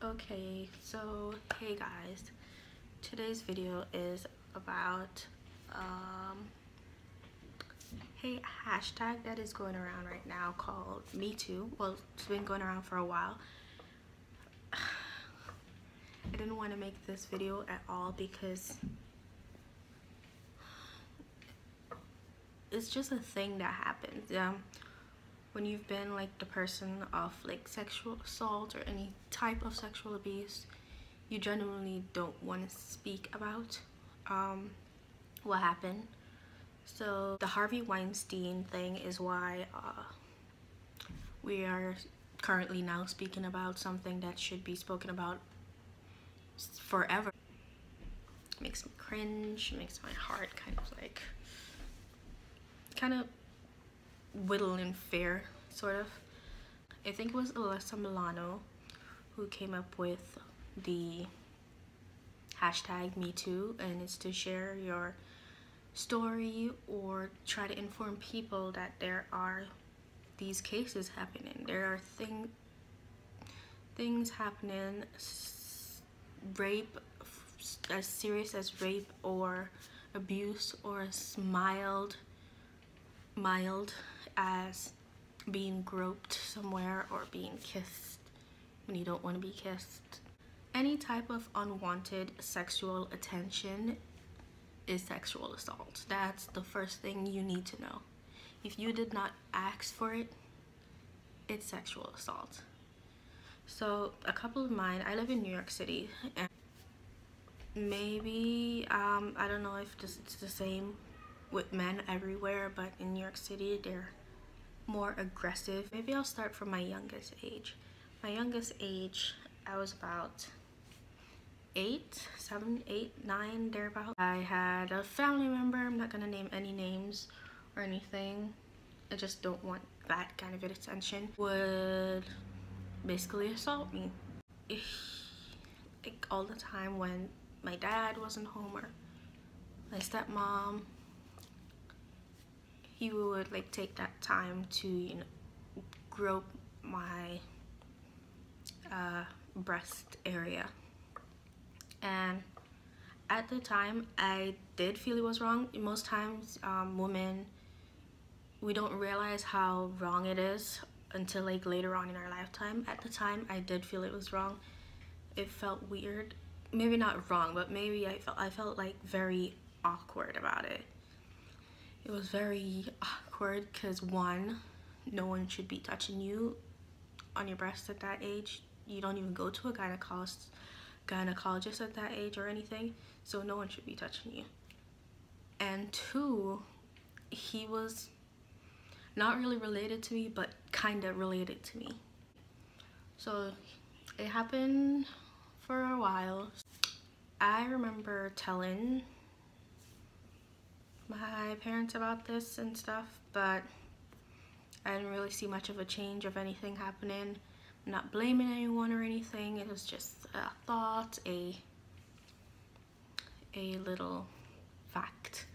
Okay, so hey guys, today's video is about hey, hashtag that is going around right now called Metoo. Well, it's been going around for a while. I didn't want to make this video at all because it's just a thing that happens. When you've been like the person of like sexual assault or any type of sexual abuse, you genuinely don't want to speak about what happened. So the Harvey Weinstein thing is why we are currently now speaking about something that should be spoken about forever. It makes me cringe, it makes my heart kind of whittle in fear, sort of. I think it was Alyssa Milano who came up with the hashtag MeToo, and it's to share your story or try to inform people that there are these cases happening. There are things happening, rape, as serious as rape or abuse, or as mild as being groped somewhere or being kissed when you don't want to be kissed. Any type of unwanted sexual attention is sexual assault. That's the first thing you need to know. If you did not ask for it, it's sexual assault. So a couple of mine, I live in New York City, and maybe I don't know if it's the same with men everywhere, but in New York City they're more aggressive. Maybe I'll start from my youngest age. My youngest age, I was about 7, 8, 9, thereabout. I had a family member, I'm not gonna name any names or anything, I just don't want that kind of attention, would basically assault me. Like all the time when my dad wasn't home or my stepmom, he would like take that time to, you know, grope my breast area. And at the time I did feel it was wrong. Most times women, we don't realize how wrong it is until like later on in our lifetime. At the time I did feel it was wrong. It felt weird, maybe not wrong, but maybe I felt like very awkward about it. It was very awkward because one, no one should be touching you on your breast at that age. You don't even go to a gynecologist at that age or anything, so no one should be touching you. And two, he was not really related to me, but kind of related to me. So it happened for a while. I remember telling my parents about this and stuff, but I didn't really see much of a change of anything happening. I'm not blaming anyone or anything, it was just a thought, a little fact.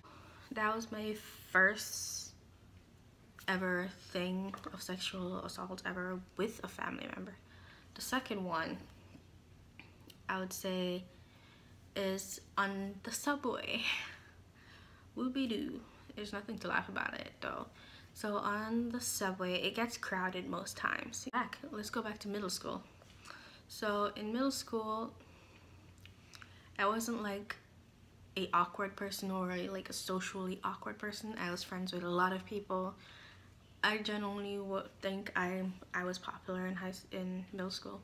That was my first ever thing of sexual assault ever with a family member. The second one, I would say, is on the subway. Whoopie-doo. There's nothing to laugh about it though. So on the subway, it gets crowded most times. Let's go back to middle school. So in middle school, I wasn't like a awkward person or like a socially awkward person. I was friends with a lot of people. I genuinely would think I was popular in middle school.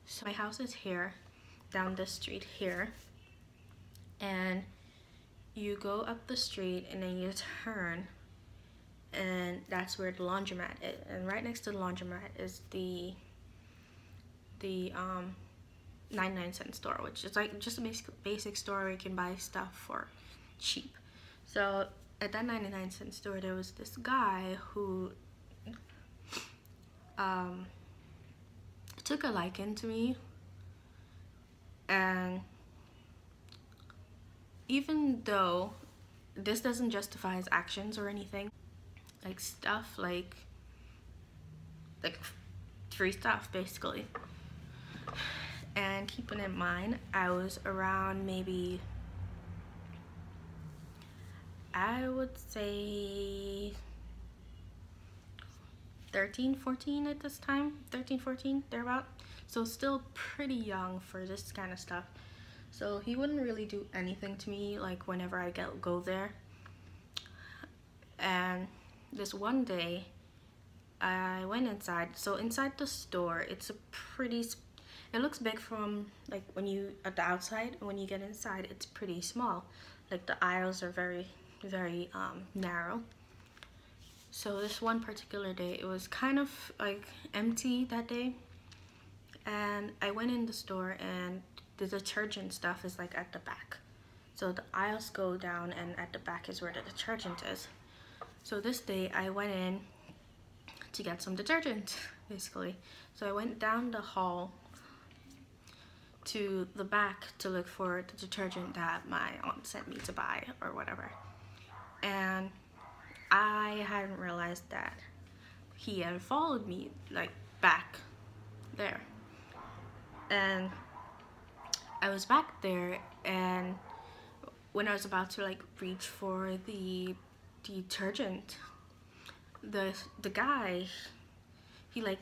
So my house is here, down the street here, and you go up the street and then you turn, and that's where the laundromat is. And right next to the laundromat is the 99-cent store, which is like just a basic store where you can buy stuff for cheap. So at that 99-cent store, there was this guy who took a liking to me, and even though this doesn't justify his actions or anything, like stuff like free stuff basically, And keeping in mind, I was around maybe, I would say 13, 14 at this time, 13, 14, thereabout. So still pretty young for this kind of stuff. So he wouldn't really do anything to me like whenever I go there. And this one day, I went inside. So inside the store, it's a pretty, it looks big from like when you at the outside, and when you get inside, it's pretty small. Like the aisles are very, very narrow. So this one particular day, it was kind of like empty that day, and I went in the store, and the detergent stuff is like at the back. So the aisles go down, and at the back is where the detergent is. So this day I went in to get some detergent, basically. So I went down the hall to the back to look for the detergent that my aunt sent me to buy or whatever. And I hadn't realized that he had followed me like back there. And I was back there, and when I was about to like reach for the detergent, the guy, he like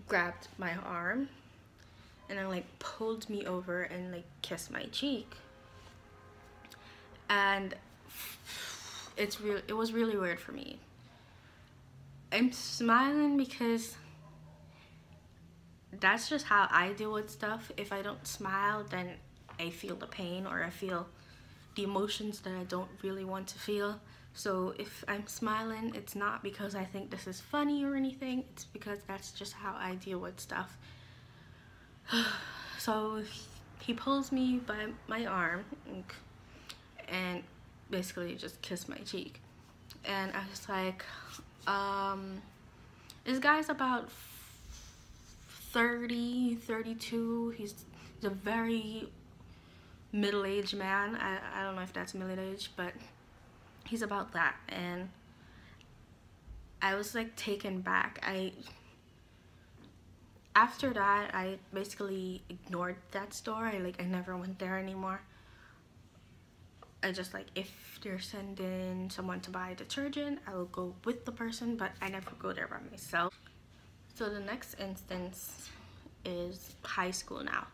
grabbed my arm and then like pulled me over and like kissed my cheek. And it was really weird for me. I'm smiling because that's just how I deal with stuff. If I don't smile, then I feel the pain, or I feel the emotions that I don't really want to feel. So if I'm smiling, it's not because I think this is funny or anything. It's because that's just how I deal with stuff. So he pulls me by my arm and basically just kissed my cheek. And I was like, this guy's about 30, 32. He's a very middle-aged man. I don't know if that's middle-aged, but he's about that. And I was like taken back. After that, I basically ignored that store. I never went there anymore. I just like, if they're sending someone to buy detergent, I will go with the person, but I never go there by myself. So the next instance is high school now.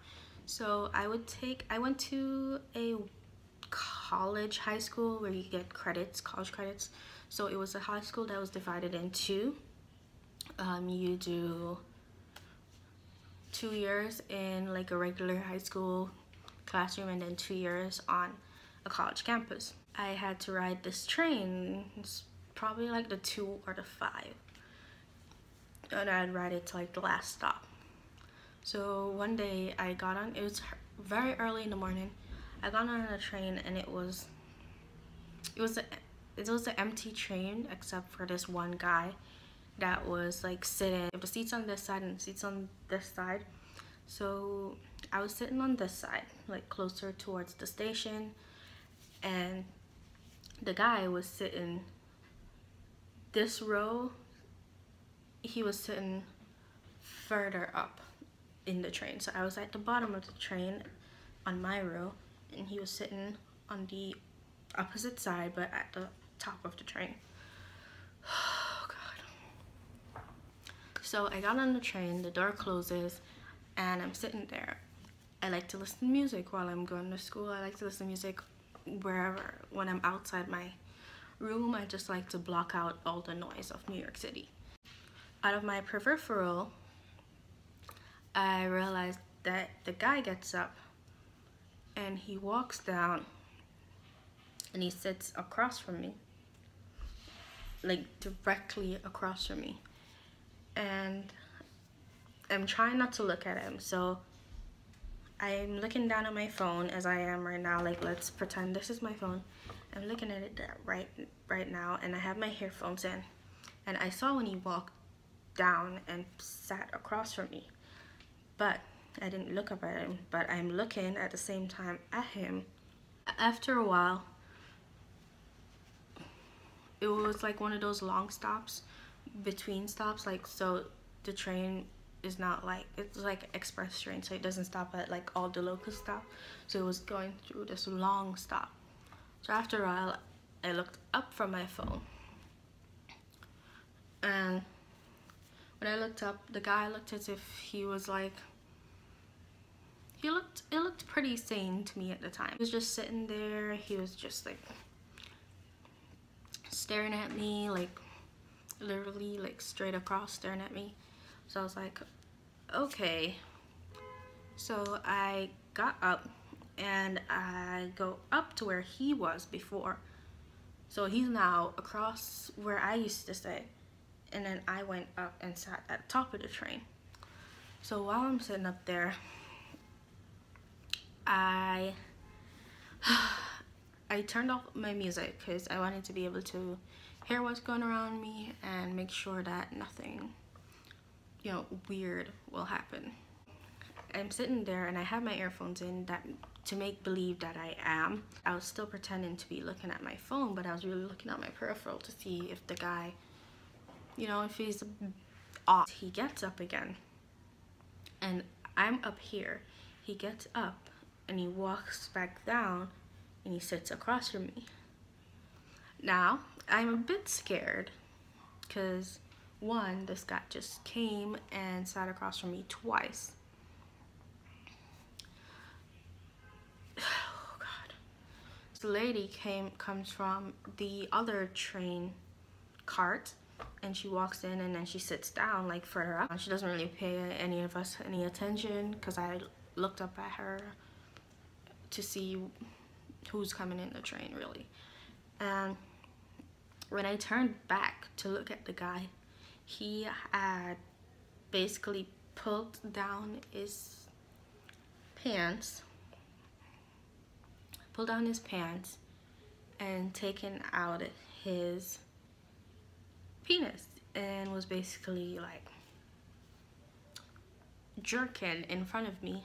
So I went to a college high school where you get credits, college credits. So it was a high school that was divided in two. You do 2 years in like a regular high school classroom, and then 2 years on a college campus. I had to ride this train. It's probably like the 2 or the 5, and I'd ride it to like the last stop. So one day I got on, it was very early in the morning. I got on a train, and it was an empty train except for this one guy that was like sitting. The seats on this side and the seats on this side. So I was sitting on this side, like closer towards the station, and the guy was sitting this row. He was sitting further up in the train. So I was at the bottom of the train on my row, and he was sitting on the opposite side but at the top of the train. Oh god. So I got on the train, the door closes, and I'm sitting there. I like to listen to music while I'm going to school. I like to listen to music wherever. When I'm outside my room, I just like to block out all the noise of New York City. Out of my peripheral, I realized that the guy gets up and he walks down and he sits across from me, like directly across from me. And I'm trying not to look at him, so I'm looking down at my phone as I am right now. Like, let's pretend this is my phone. I'm looking at it right now, and I have my earphones in. And I saw when he walked down and sat across from me, but I didn't look up at him. But I'm looking at the same time at him. After a while, it was like one of those long stops, between stops. Like, so the train is not like, it's like express train, so it doesn't stop at like all the local stop. So it was going through this long stop. So after a while, I looked up from my phone, and when I looked up, the guy looked as if he was like, it looked pretty sane to me at the time. He was just sitting there, he was just like staring at me, like literally like straight across staring at me. So I was like, okay. So I got up and I go up to where he was before. So he's now across where I used to stay. And then I went up and sat at the top of the train. So while I'm sitting up there, I turned off my music because I wanted to be able to hear what's going around me and make sure that nothing, you know, weird will happen. I'm sitting there and I have my earphones in that to make believe that I was still pretending to be looking at my phone, but I was really looking at my peripheral to see if the guy, you know, if he's off. He gets up again and I'm up here. He gets up and he walks back down and he sits across from me. Now, I'm a bit scared because one, this guy just came and sat across from me twice. Oh God. The lady comes from the other train cart and she walks in and then she sits down like further up. She doesn't really pay any of us any attention because I looked up at her to see who's coming in the train really. And when I turned back to look at the guy, he had basically pulled down his pants, and taken out his penis and was basically like jerking in front of me.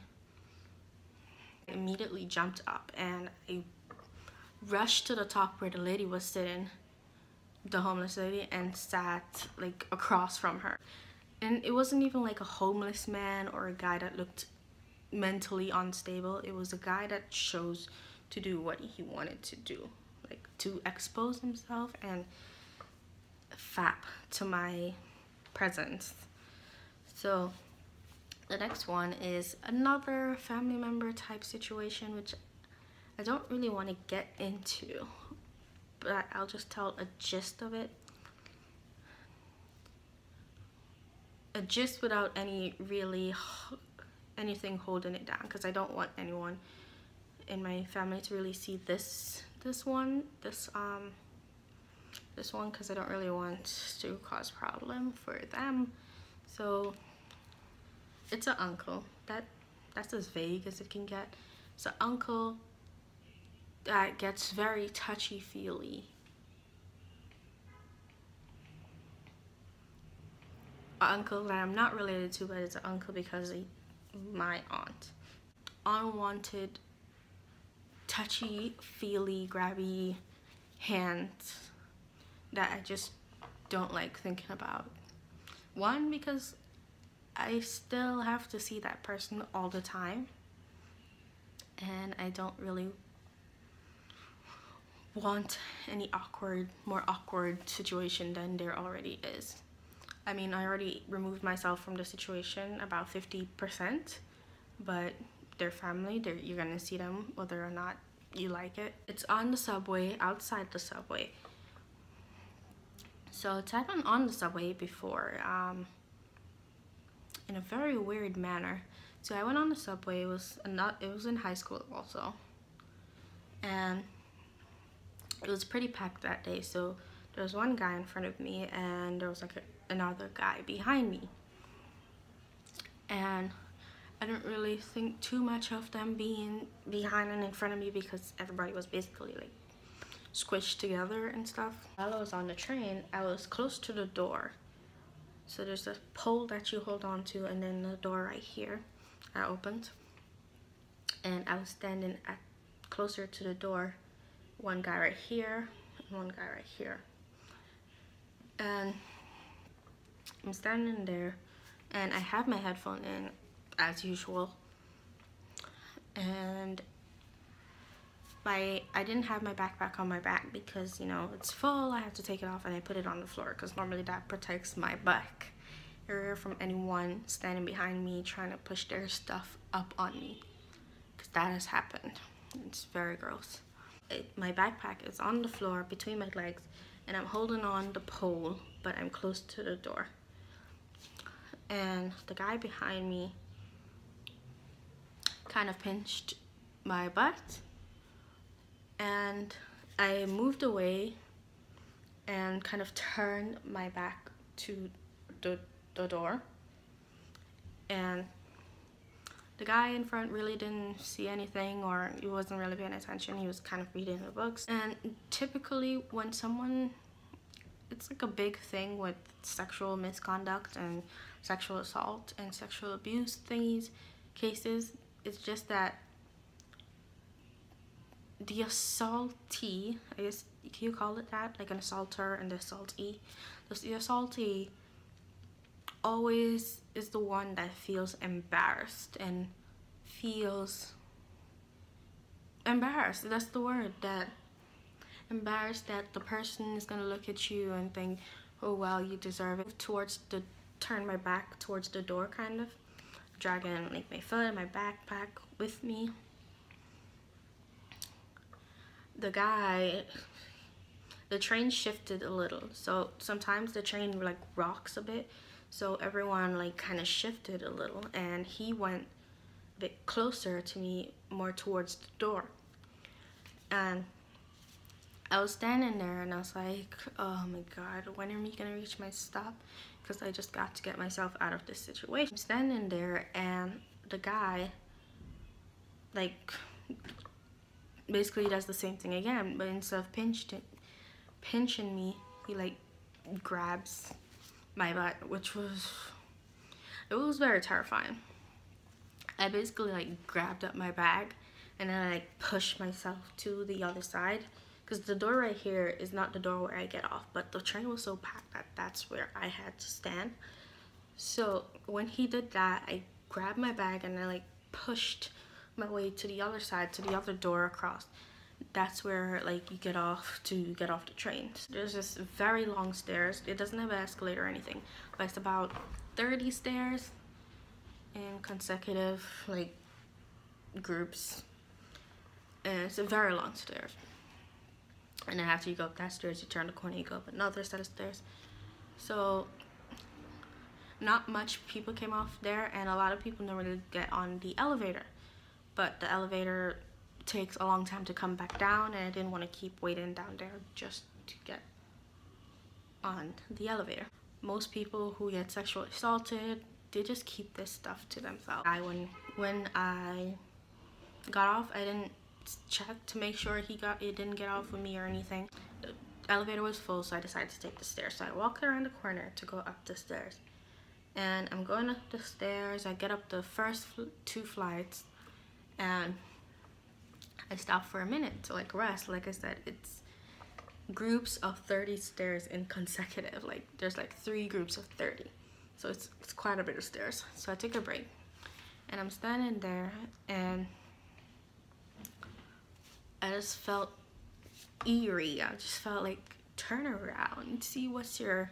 I immediately jumped up and I rushed to the top where the lady was sitting, the homeless lady, and sat like across from her. And it wasn't even like a homeless man or a guy that looked mentally unstable. It was a guy that chose to do what he wanted to do, like to expose himself and fap to my presence. So the next one is another family member type situation, which I don't really want to get into, but I'll just tell a gist of it. A gist without anything holding it down, because I don't want anyone in my family to really see this one, because I don't really want to cause problem for them. So it's an uncle. That's as vague as it can get. It's an uncle that gets very touchy-feely. An uncle that I'm not related to, but it's an uncle because of my aunt. Unwanted, touchy-feely, grabby hands that I just don't like thinking about. One, because I still have to see that person all the time, and I don't really want any more awkward situation than there already is. I mean, I already removed myself from the situation about 50%, but their family, you're gonna see them whether or not you like it. It's on the subway, outside the subway. So it's happened on the subway before, in a very weird manner. So I went on the subway. It was in high school also, and it was pretty packed that day. So there was one guy in front of me and there was like another guy behind me, and I didn't really think too much of them being behind and in front of me because everybody was basically like squished together and stuff. While I was on the train, I was close to the door. So there's a pole that you hold on to, and then the door right here I opened, and I was standing closer to the door. One guy right here and one guy right here, and I'm standing there and I have my headphone in as usual, and I didn't have my backpack on my back because, you know, it's full. I have to take it off and I put it on the floor because normally that protects my back area from anyone standing behind me trying to push their stuff up on me, because that has happened. It's very gross. My backpack is on the floor between my legs and I'm holding on the pole, but I'm close to the door. And the guy behind me kind of pinched my butt, and I moved away and kind of turned my back to the door, and the guy in front really didn't see anything, or he wasn't really paying attention. He was kind of reading the books. And typically when someone, it's like a big thing with sexual misconduct and sexual assault and sexual abuse cases, it's just that the assaultee, I guess you call it that, like an assaulter and the assaultee. The assaultee always is the one that feels embarrassed and feels embarrassed. That's the word, that embarrassed that the person is gonna look at you and think, oh well, you deserve it. Turn my back towards the door, kind of dragging like my foot and my backpack with me. The train shifted a little, so sometimes the train like rocks a bit, so everyone like kind of shifted a little, and he went a bit closer to me, more towards the door. And I was standing there and I was like, oh my god, when are we gonna reach my stop? Because I just got to get myself out of this situation. I'm standing there and the guy like basically does the same thing again, but instead of pinching me, he like grabs my butt, it was very terrifying. I basically like grabbed up my bag and then I like pushed myself to the other side, because the door right here is not the door where I get off, but the train was so packed that that's where I had to stand. So when he did that, I grabbed my bag and I like pushed my way to the other side, to the other door across. That's where like you get off the train. There's this very long stairs. It doesn't have an escalator or anything, but it's about 30 stairs in consecutive like groups, and it's a very long stairs. And then after you go up that stairs, you turn the corner, you go up another set of stairs. So not much people came off there, and a lot of people never really get on the elevator. But the elevator takes a long time to come back down, and I didn't want to keep waiting down there just to get on the elevator. Most people who get sexually assaulted, they just keep this stuff to themselves. When I got off, I didn't check to make sure it didn't get off with me or anything. The elevator was full, so I decided to take the stairs. So I walked around the corner to go up the stairs, and I'm going up the stairs. I get up the first 2 flights, and I stopped for a minute to like rest. Like I said, it's groups of 30 stairs in consecutive. Like there's like 3 groups of 30, so it's quite a bit of stairs. So I took a break, and I'm standing there, and I just felt eerie. I just felt like, turn around and see what's your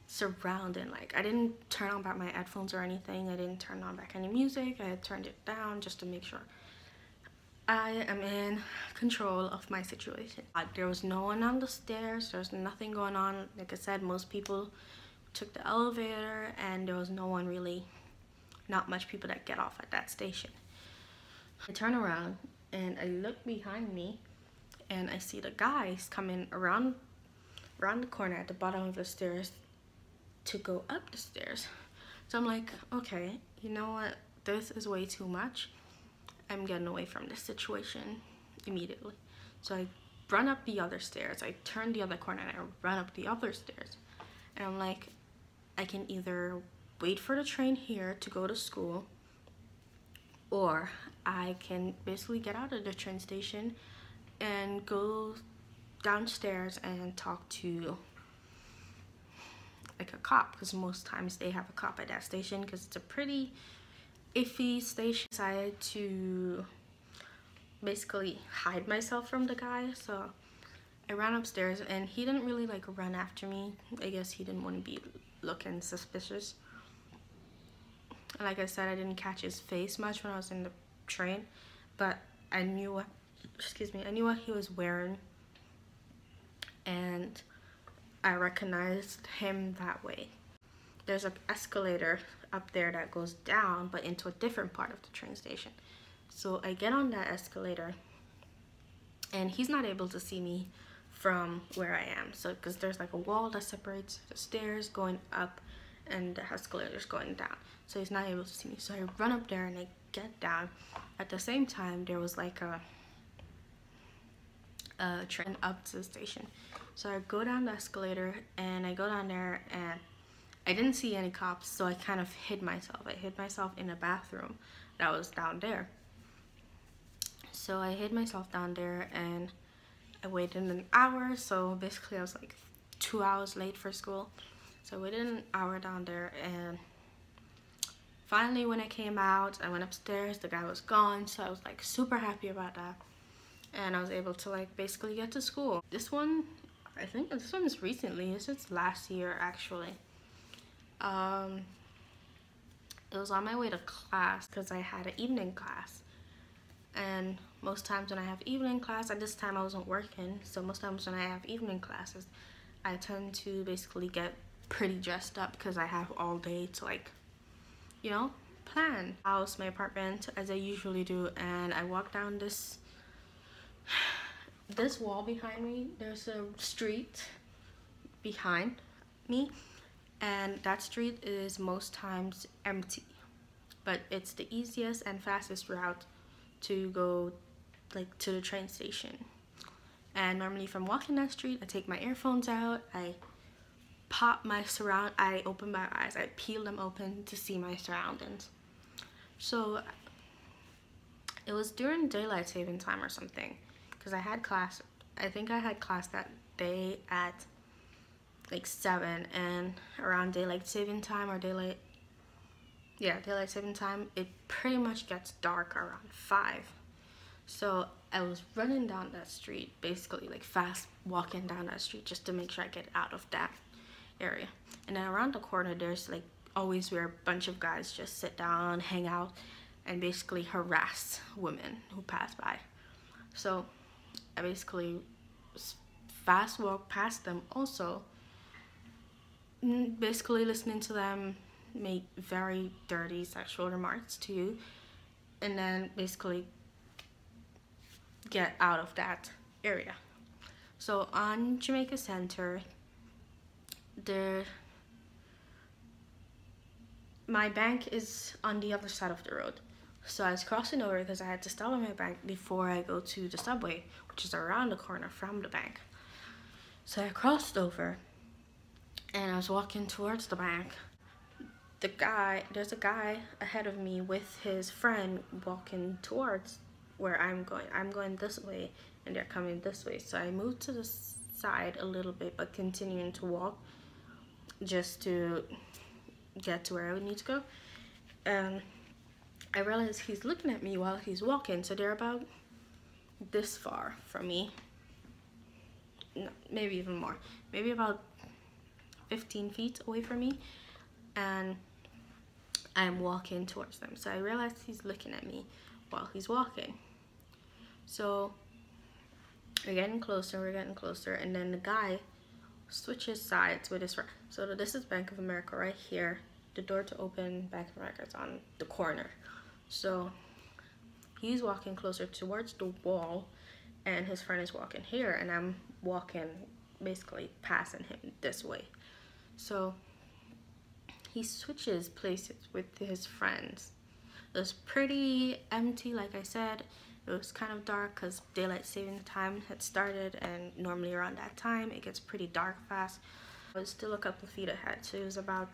surrounding like. I didn't turn on back my headphones or anything. I didn't turn on back any music. I had turned it down just to make sure I am in control of my situation. There was no one on the stairs. There was nothing going on. Like I said, most people took the elevator, and there was no one really, not much people that get off at that station. I turn around and I look behind me, and I see the guys coming around the corner at the bottom of the stairs to go up the stairs. So I'm like, okay, you know what? This is way too much. I'm getting away from this situation immediately. So I run up the other stairs. I turn the other corner and I run up the other stairs. And I'm like, I can either wait for the train here to go to school, or I can basically get out of the train station and go downstairs and talk to like a cop, because most times they have a cop at that station because it's a pretty iffy station. I decided to basically hide myself from the guy, so I ran upstairs and he didn't really like run after me. I guess he didn't want to be looking suspicious. And like I said, I didn't catch his face much when I was in the train, but I knew what, I knew what he was wearing, and I recognized him that way. There's an escalator up there that goes down, but into a different part of the train station. So I get on that escalator, and he's not able to see me from where I am. So, because there's like a wall that separates the stairs going up and the escalators going down. So he's not able to see me. So I run up there and I get down. At the same time, there was like a train up to the station. So I go down the escalator and I go down there and I didn't see any cops, so I kind of hid myself. I hid myself in a bathroom that was down there. So I hid myself down there and I waited an hour. So basically I was like 2 hours late for school. So I waited an hour down there, and finally when I came out, I went upstairs, the guy was gone. So I was like super happy about that. And I was able to like basically get to school. This one, I think this one is recently. This is last year actually. It was on my way to class because I had an evening class. And most times when I have evening class, at this time I wasn't working, so most times when I have evening classes, I tend to basically get pretty dressed up because I have all day to like, you know, plan. House, my apartment, as I usually do, and I walk down this wall behind me. There's a street behind me, and that street is most times empty, but it's the easiest and fastest route to go like to the train station. And normally if I'm walking that street, I take my earphones out, I open my eyes, I peel them open to see my surroundings. So it was during daylight saving time or something, because I had class, I think I had class that day at like 7, and around daylight saving time or daylight saving time, it pretty much gets dark around 5. So I was running down that street, basically like fast walking down that street just to make sure I get out of that area. And then around the corner, there's like always where a bunch of guys just sit down, hang out, and basically harass women who pass by. So I basically fast walk past them also, basically listening to them make very dirty sexual remarks to you, and then basically get out of that area. So on Jamaica Center, my bank is on the other side of the road. So I was crossing over because I had to stop at my bank before I go to the subway, which is around the corner from the bank. So I crossed over and I was walking towards the bank. There's a guy ahead of me with his friend walking towards where I'm going. I'm going this way and they're coming this way. So I moved to the side a little bit, but continuing to walk just to get to where I would need to go. And I realized he's looking at me while he's walking. So they're about this far from me. No, maybe even more. Maybe about 15 feet away from me. And I'm walking towards them. So I realized he's looking at me while he's walking. So we're getting closer, and then the guy switches sides with his friend. So this is Bank of America right here. The door to open Bank of America is on the corner. So he's walking closer towards the wall and his friend is walking here, and I'm walking basically passing him this way. So he switches places with his friends. It was pretty empty, like I said. It was kind of dark because daylight saving time had started, and normally around that time it gets pretty dark fast. I was still a couple of feet ahead, so it was about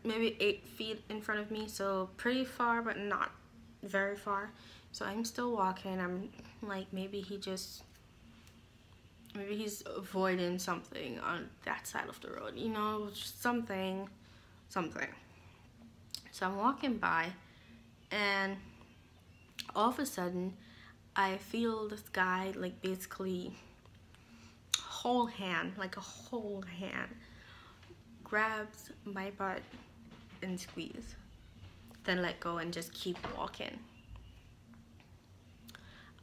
maybe 8 feet in front of me, so pretty far but not very far. So I'm still walking. I'm like, maybe he just maybe he's avoiding something on that side of the road, you know, just something. So I'm walking by, and all of a sudden I feel this guy like basically whole hand, like a whole hand, grabs my butt and squeeze, then let go and just keep walking.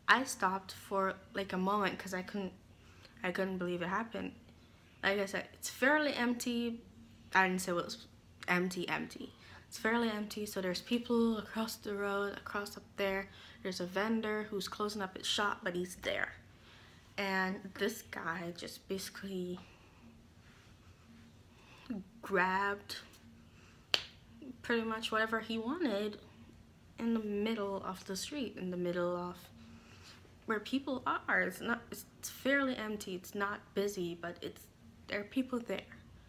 I stopped for like a moment because I couldn't believe it happened. Like I said, it's fairly empty. I didn't say it was empty. It's fairly empty, so there's people across the road, across up there. There's a vendor who's closing up his shop, but he's there. And this guy just basically grabbed pretty much whatever he wanted in the middle of the street, in the middle of where people are. It's fairly empty, it's not busy, but there are people there.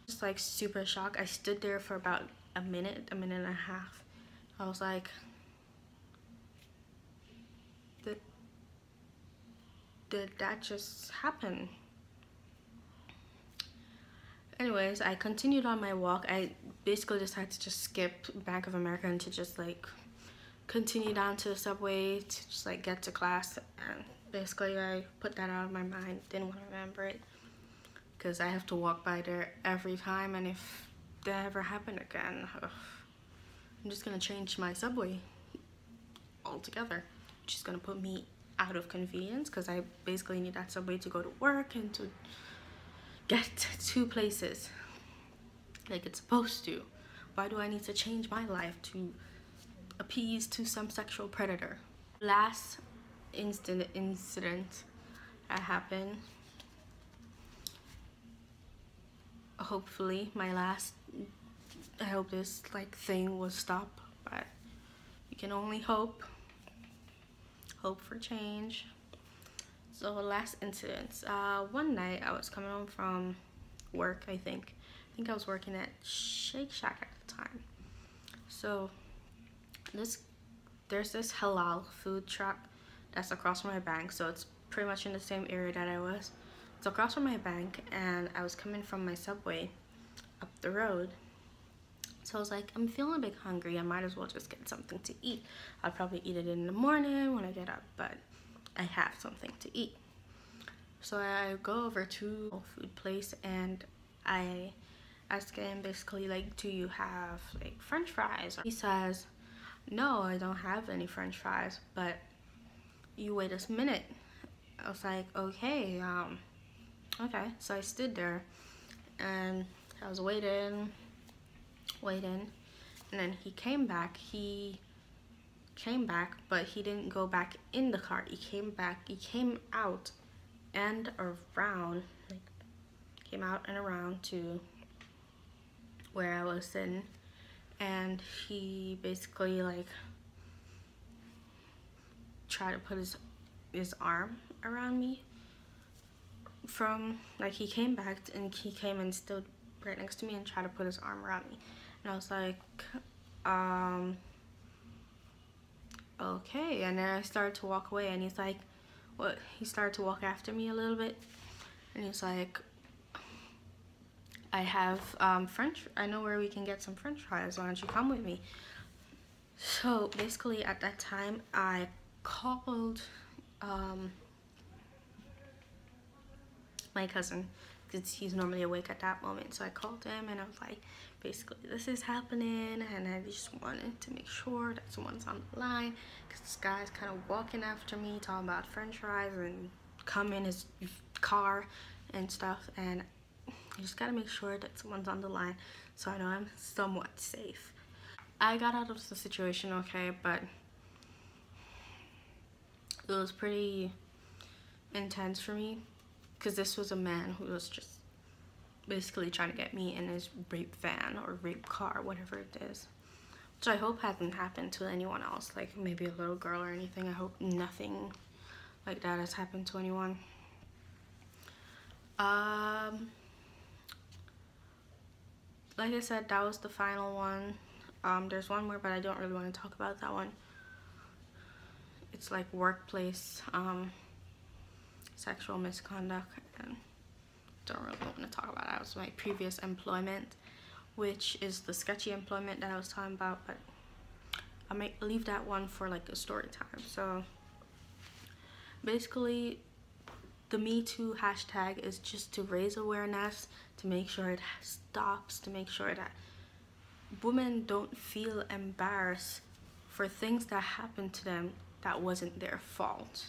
Just like super shocked. I stood there for about a minute and a half. I was like, did that just happen? Anyways, I continued on my walk. I basically decided to just skip Bank of America and to just like continue down to the subway to just like get to class. And basically I put that out of my mind, didn't want to remember it, because I have to walk by there every time, and if that ever happened again, I'm just gonna change my subway altogether, which is gonna put me out of convenience, because I basically need that subway to go to work and to get to places like it's supposed to. Why do I need to change my life to appease to some sexual predator? Last incident that happened, hopefully my last, I hope this like thing will stop, but you can only hope for change. So last incidents, one night I was coming home from work. I think I was working at Shake Shack at the time. So there's this halal food truck that's across from my bank, so it's pretty much in the same area that I was. It's across from my bank, and I was coming from my subway up the road. So I was like, I'm feeling a bit hungry, I might as well just get something to eat. I'll probably eat it in the morning when I get up, but I have something to eat. So I go over to a food place and I ask him basically like, do you have like french fries? He says, no, I don't have any french fries, but you wait a minute. I was like, okay, okay. So I stood there and I was waiting, and then he came back, but he didn't go back in the cart. He came out and around, like came out and around to where I was sitting, and he basically like tried to put his arm around me. From like, he came back and he came and stood right next to me and tried to put his arm around me, and I was like, okay. And then I started to walk away, and he's like, what? He started to walk after me a little bit, and he's like, I have I know where we can get some french fries, why don't you come with me? So basically at that time I called my cousin, because he's normally awake at that moment. So I called him and I was like, basically this is happening, and I just wanted to make sure that someone's on the line, because this guy's kind of walking after me talking about french fries and come in his car and stuff, and you just gotta make sure that someone's on the line so I know I'm somewhat safe. I got out of the situation okay, but it was pretty intense for me, because this was a man who was just basically trying to get me in his rape van or rape car, whatever it is, which I hope hasn't happened to anyone else, like maybe a little girl or anything. I hope nothing like that has happened to anyone. Like I said, that was the final one. There's one more, but I don't really want to talk about that one. It's like workplace sexual misconduct, and don't really want to talk about that. That was my previous employment, which is the sketchy employment that I was talking about, but I might leave that one for like a story time. So basically, the Me Too hashtag is just to raise awareness, to make sure it stops, to make sure that women don't feel embarrassed for things that happened to them that wasn't their fault.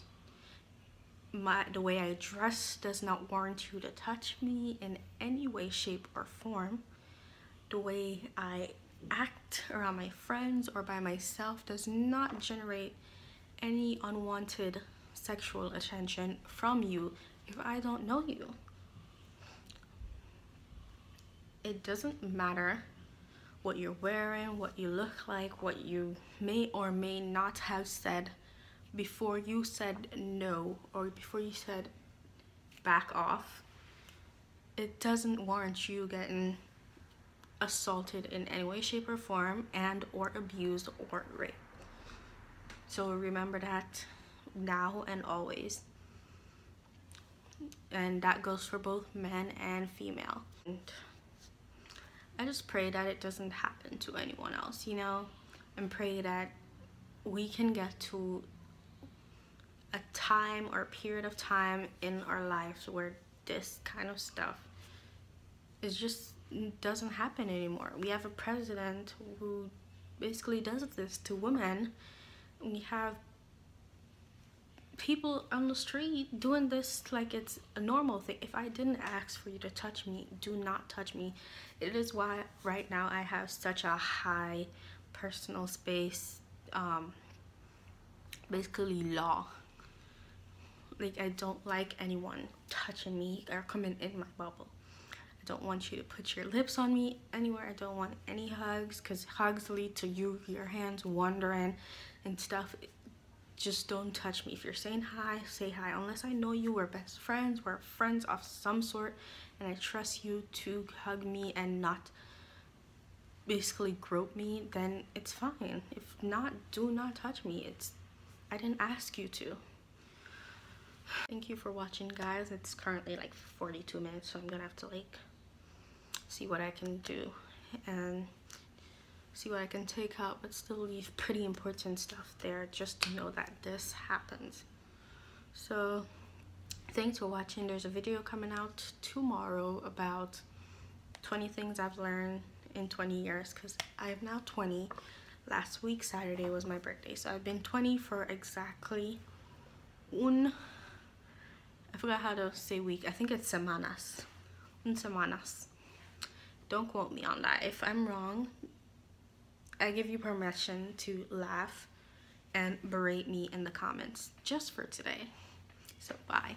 The way I dress does not warrant you to touch me in any way, shape, or form. The way I act around my friends or by myself does not generate any unwanted sexual attention from you if I don't know you. It doesn't matter what you're wearing, what you look like, what you may or may not have said before you said no or before you said back off. It doesn't warrant you getting assaulted in any way, shape, or form, and or abused or raped. So remember that now and always. And that goes for both men and female. And I just pray that it doesn't happen to anyone else, you know, and pray that we can get to a time or a period of time in our lives where this kind of stuff is just doesn't happen anymore. We have a president who basically does this to women. We have people on the street doing this like it's a normal thing. If I didn't ask for you to touch me, do not touch me. It is why right now I have such a high personal space basically law. Like, I don't like anyone touching me or coming in my bubble. I don't want you to put your lips on me anywhere. I don't want any hugs, because hugs lead to your hands wandering and stuff. Just don't touch me. If you're saying hi, say hi. Unless I know you, we're best friends, we're friends of some sort, and I trust you to hug me and not basically grope me, then it's fine. If not, do not touch me. I didn't ask you to. Thank you for watching, guys. It's currently like 42 minutes, so I'm gonna have to like see what I can do and see what I can take out, but still leave pretty important stuff there just to know that this happens. So thanks for watching. There's a video coming out tomorrow about 20 things I've learned in 20 years, because I am now 20. Last week Saturday was my birthday, so I've been 20 for exactly I forgot how to say week. I think it's semanas. Semanas. Don't quote me on that. If I'm wrong, I give you permission to laugh and berate me in the comments just for today. So bye.